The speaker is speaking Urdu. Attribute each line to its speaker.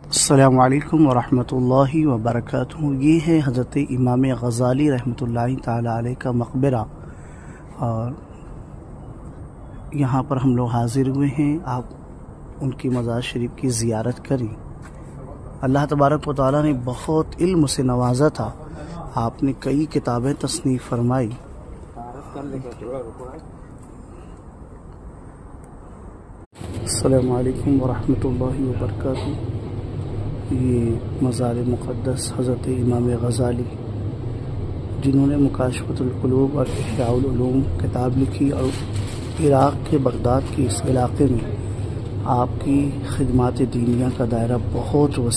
Speaker 1: السلام علیکم ورحمۃ اللہ وبرکاتہ۔ یہ ہے حضرت امام غزالی رحمۃ اللہ تعالی علیہ کا مقبرہ، اور یہاں پر ہم لوگ حاضر ہوئے ہیں۔ آپ ان کی مزار شریف کی زیارت کریں۔ اللہ تبارک و تعالیٰ نے بہت علم سے نوازا تھا، آپ نے کئی کتابیں تصنیف فرمائی۔ السلام علیکم ورحمۃ اللہ وبرکاتہ۔ یہ مزار مقدس حضرت امام غزالی، جنہوں نے مکاشفۃ القلوب اور احیاء العلوم کتاب لکھی، اور عراق کے بغداد کے اس علاقے میں آپ کی خدمات دینیہ کا دائرہ بہت وسیع